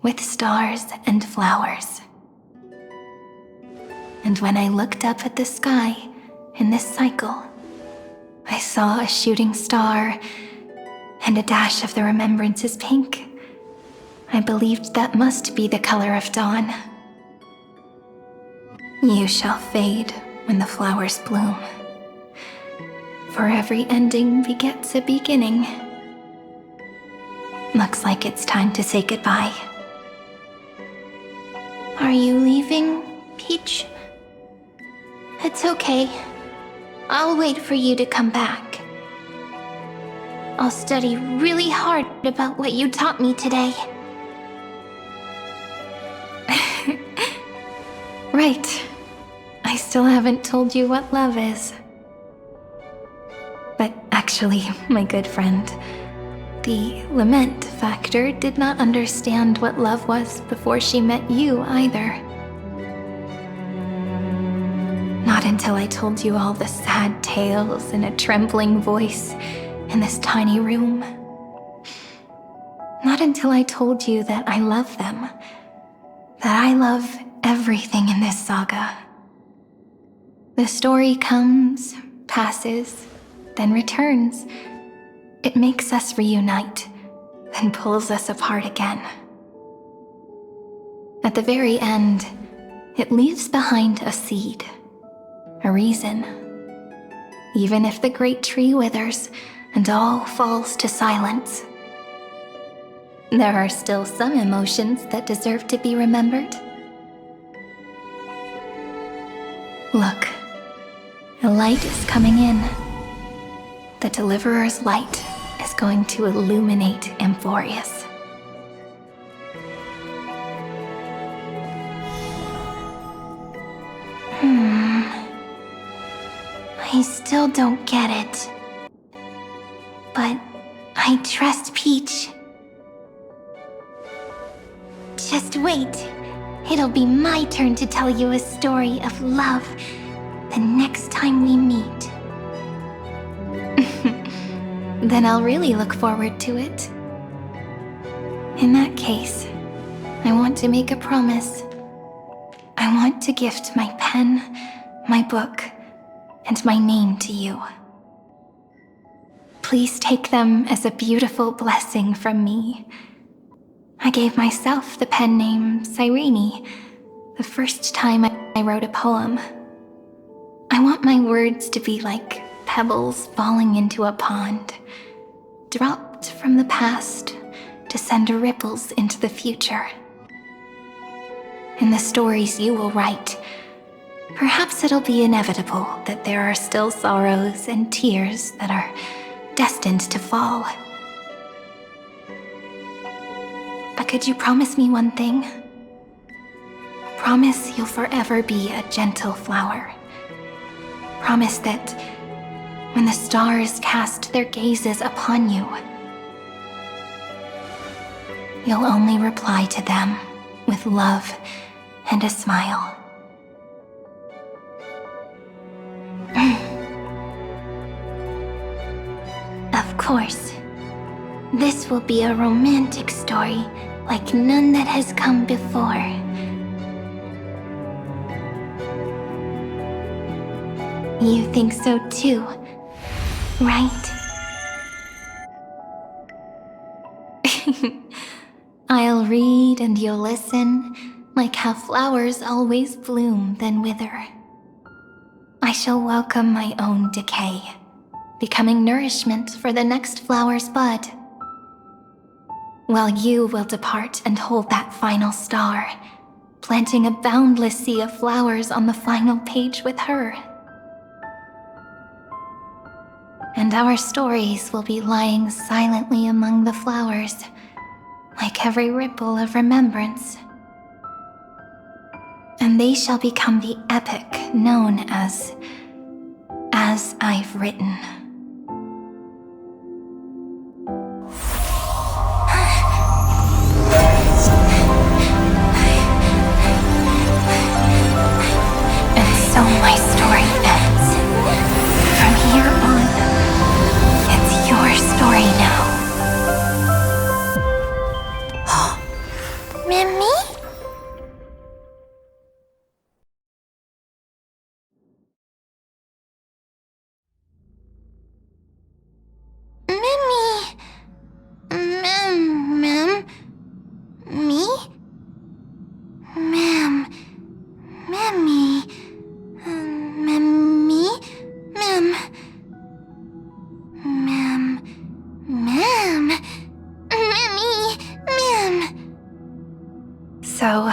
[SPEAKER 4] with stars and flowers. And when I looked up at the sky in this cycle, I saw a shooting star and a dash of the remembrances pink. I believed that must be the color of dawn. You shall fade when the flowers bloom. For every ending begets a beginning. Looks like it's time to say goodbye.
[SPEAKER 5] Are you leaving, Peach? It's okay. I'll wait for you to come back. I'll study really hard about what you taught me today.
[SPEAKER 4] Right. I still haven't told you what love is. But actually, my good friend, the lament factor did not understand what love was before she met you either. Not until I told you all the sad tales in a trembling voice in this tiny room. Not until I told you that I love them, that I love everything in this saga. The story comes, passes, then returns. It makes us reunite, then pulls us apart again. At the very end, it leaves behind a seed, a reason. Even if the great tree withers and all falls to silence, there are still some emotions that deserve to be remembered. Look, a light is coming in. The Deliverer's light is going to illuminate Amphorius.
[SPEAKER 5] I still don't get it. But I trust Peach. Just wait. It'll be my turn to tell you a story of love the next time we meet.
[SPEAKER 4] Then I'll really look forward to it. In that case, I want to make a promise. I want to gift my pen, my book, and my name to you. Please take them as a beautiful blessing from me. I gave myself the pen name Cyrene the first time I wrote a poem. I want my words to be like pebbles falling into a pond, dropped from the past to send ripples into the future. In the stories you will write, Perhaps it'll be inevitable that there are still sorrows and tears that are destined to fall. But could you promise me one thing? Promise you'll forever be a gentle flower. Promise that when the stars cast their gazes upon you, you'll only reply to them with love and a smile.
[SPEAKER 5] Of course. This will be a romantic story like none that has come before. You think so too, right?
[SPEAKER 4] I'll read and you'll listen, like how flowers always bloom then wither. I shall welcome my own decay, becoming nourishment for the next flower's bud. While you will depart and hold that final star, planting a boundless sea of flowers on the final page with her. And our stories will be lying silently among the flowers, like every ripple of remembrance. And they shall become the epic known as I've Written. And so my story ends. From here on, it's your story now.
[SPEAKER 5] Mimi? Mimi? Ma'am? Me? Ma'am. Mimi. Mimi? Ma'am. Ma'am. Ma'am. Mimi. Ma'am.
[SPEAKER 4] So,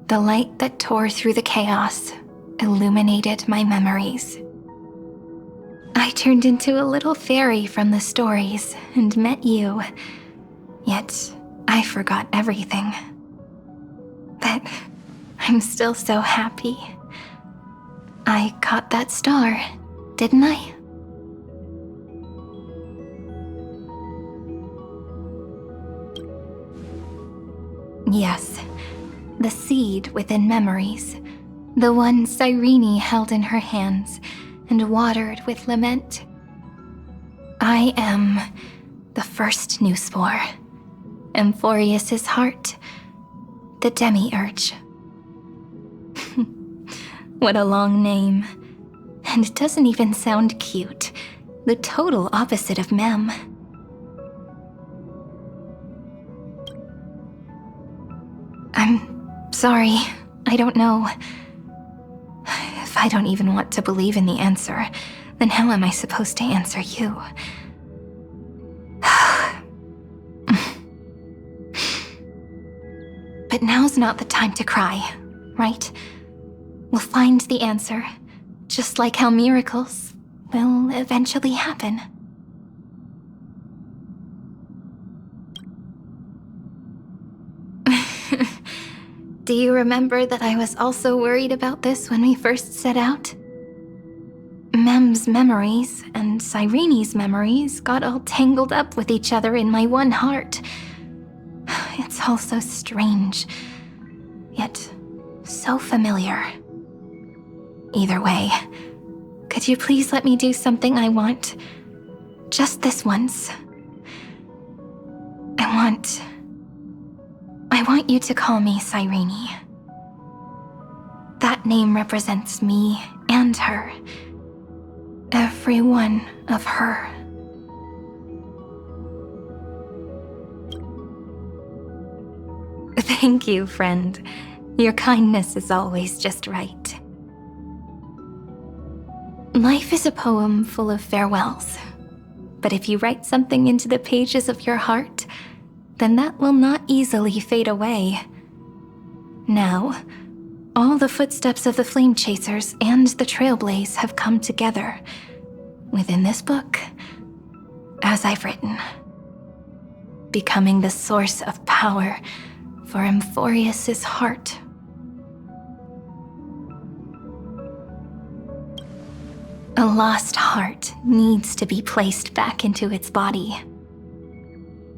[SPEAKER 4] the light that tore through the chaos illuminated my memories. I turned into a little fairy from the stories and met you, yet I forgot everything. But I'm still so happy. I caught that star, didn't I? Yes, the seed within memories, the one Cyrene held in her hands and watered with lament. I am the first new spore, Amphorius's heart, the demiurge. What a long name. And it doesn't even sound cute. The total opposite of Mem. I'm sorry. I don't know. If I don't even want to believe in the answer, then how am I supposed to answer you? But now's not the time to cry, right? We'll find the answer, just like how miracles will eventually happen. Do you remember that I was also worried about this when we first set out? Mem's memories and Cyrene's memories got all tangled up with each other in my one heart. It's all so strange, yet so familiar. Either way, could you please let me do something I want? Just this once. I want you to call me Cyrene. That name represents me and her. Every one of her. Thank you, friend. Your kindness is always just right. Life is a poem full of farewells. But if you write something into the pages of your heart, then that will not easily fade away. Now, all the footsteps of the Flame Chasers and the Trailblaze have come together within this book, as I've written, becoming the source of power for Emphorius's heart. A lost heart needs to be placed back into its body.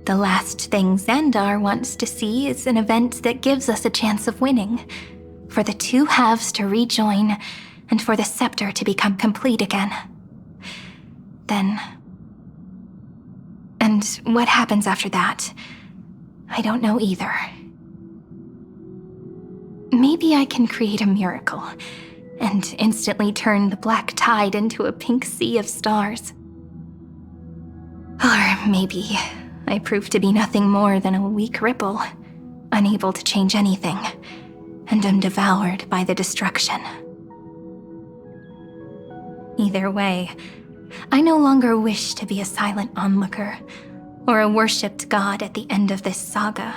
[SPEAKER 4] The last thing Xandar wants to see is an event that gives us a chance of winning, for the two halves to rejoin, and for the scepter to become complete again. Then... and what happens after that, I don't know either. Maybe I can create a miracle, and instantly turn the black tide into a pink sea of stars. Or maybe I prove to be nothing more than a weak ripple, unable to change anything, and am devoured by the destruction. Either way, I no longer wish to be a silent onlooker, or a worshipped god at the end of this saga.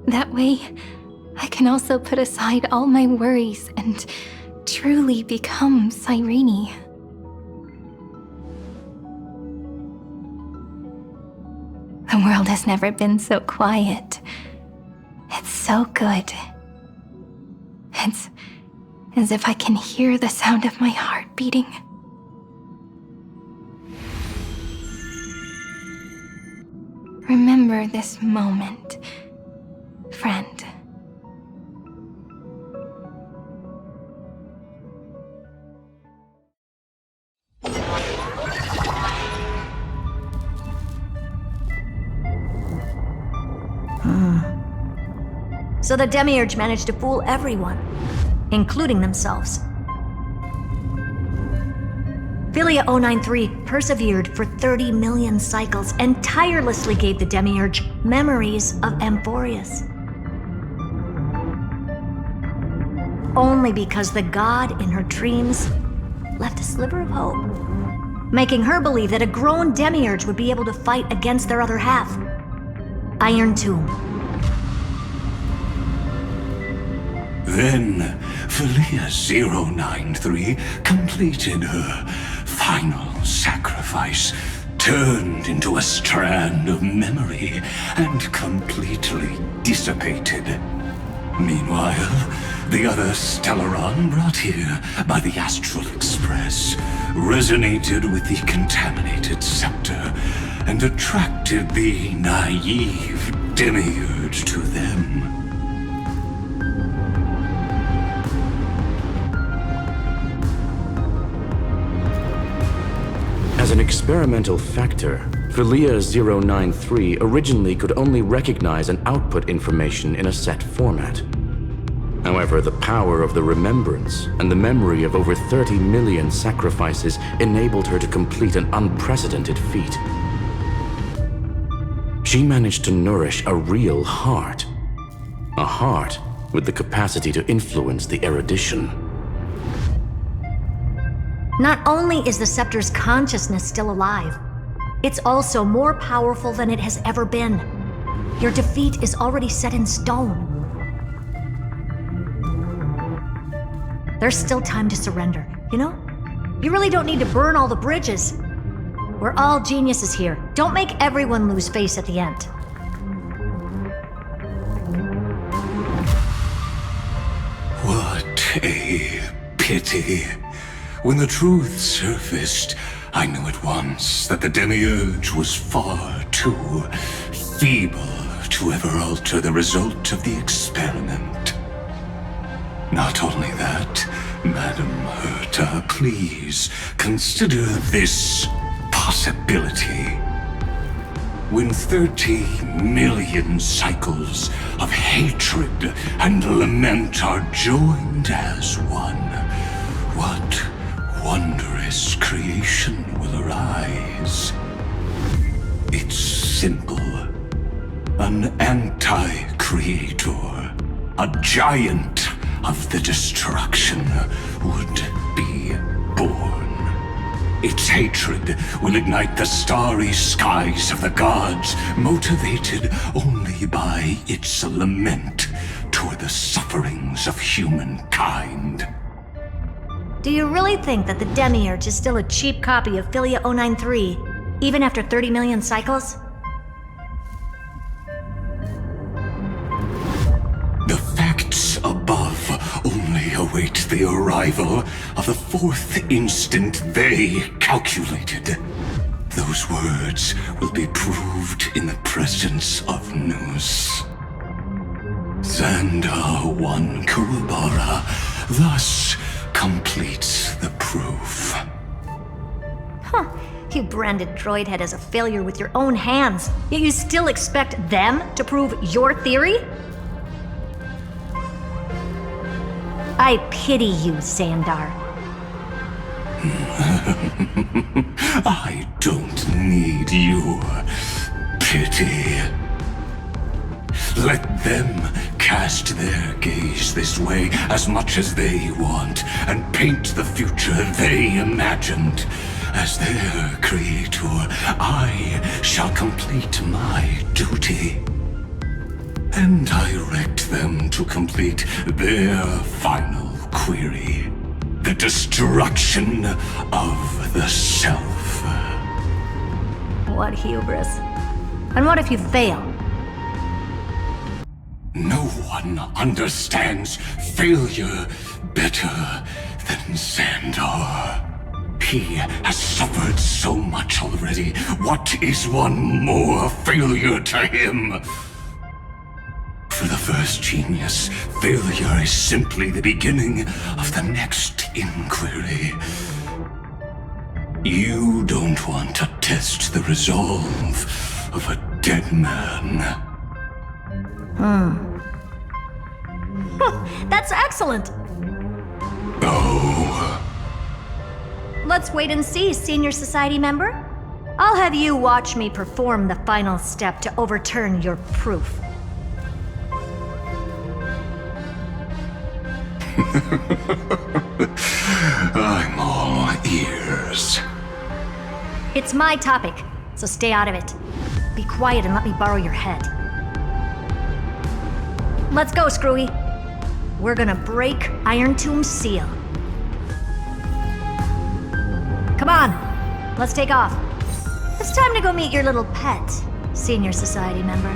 [SPEAKER 4] That way, I can also put aside all my worries and truly become Cyrene. The world has never been so quiet. It's so good. It's as if I can hear the sound of my heart beating. Remember this moment, friend.
[SPEAKER 1] So the Demiurge managed to fool everyone, including themselves. Philia 093 persevered for 30 million cycles and tirelessly gave the Demiurge memories of Emphorius. Only because the god in her dreams left a sliver of hope, making her believe that a grown Demiurge would be able to fight against their other half, Iron Tomb.
[SPEAKER 3] Then, Philia 093 completed her final sacrifice, turned into a strand of memory, and completely dissipated. Meanwhile, the other Stellaron brought here by the Astral Express resonated with the contaminated scepter and attracted the naive Demiurge to them.
[SPEAKER 2] As an experimental factor, Philia 093 originally could only recognize and output information in a set format. However, the power of the remembrance and the memory of over 30 million sacrifices enabled her to complete an unprecedented feat. She managed to nourish a real heart. A heart with the capacity to influence the erudition.
[SPEAKER 1] Not only is the scepter's consciousness still alive, it's also more powerful than it has ever been. Your defeat is already set in stone. There's still time to surrender, you know? You really don't need to burn all the bridges. We're all geniuses here. Don't make everyone lose face at the end.
[SPEAKER 3] What a pity. When the truth surfaced, I knew at once that the Demiurge was far too feeble to ever alter the result of the experiment. Not only that, Madam Herta, please consider this possibility. When 30 million cycles of hatred and lament are joined as one, what wondrous creation will arise? It's simple. An anti-creator, a giant of the destruction would be born. Its hatred will ignite the starry skies of the gods, motivated only by its lament toward the sufferings of humankind.
[SPEAKER 1] Do you really think that the Demiurge is still a cheap copy of Philia 093, even after 30 million cycles?
[SPEAKER 3] The facts above only await the arrival of the fourth instant they calculated. Those words will be proved in the presence of Nous. Xandar 1 Kuwabara thus completes the proof.
[SPEAKER 1] Huh. You branded Droidhead as a failure with your own hands, yet you still expect them to prove your theory? I pity you, Xandar.
[SPEAKER 3] I don't need your pity. Let them cast their gaze this way as much as they want, and paint the future they imagined. As their creator, I shall complete my duty and direct them to complete their final query. The destruction of the self.
[SPEAKER 1] What hubris. And what if you fail?
[SPEAKER 3] No one understands failure better than Xandar. He has suffered so much already. What is one more failure to him? For the first genius, failure is simply the beginning of the next inquiry. You don't want to test the resolve of a dead man.
[SPEAKER 1] That's excellent!
[SPEAKER 3] Oh.
[SPEAKER 1] Let's wait and see, Senior Society member. I'll have you watch me perform the final step to overturn your proof.
[SPEAKER 3] I'm all ears.
[SPEAKER 1] It's my topic, so stay out of it. Be quiet and let me borrow your head. Let's go, Screwy. We're gonna break Iron Tomb's seal. Come on, let's take off. It's time to go meet your little pet, Senior Society member.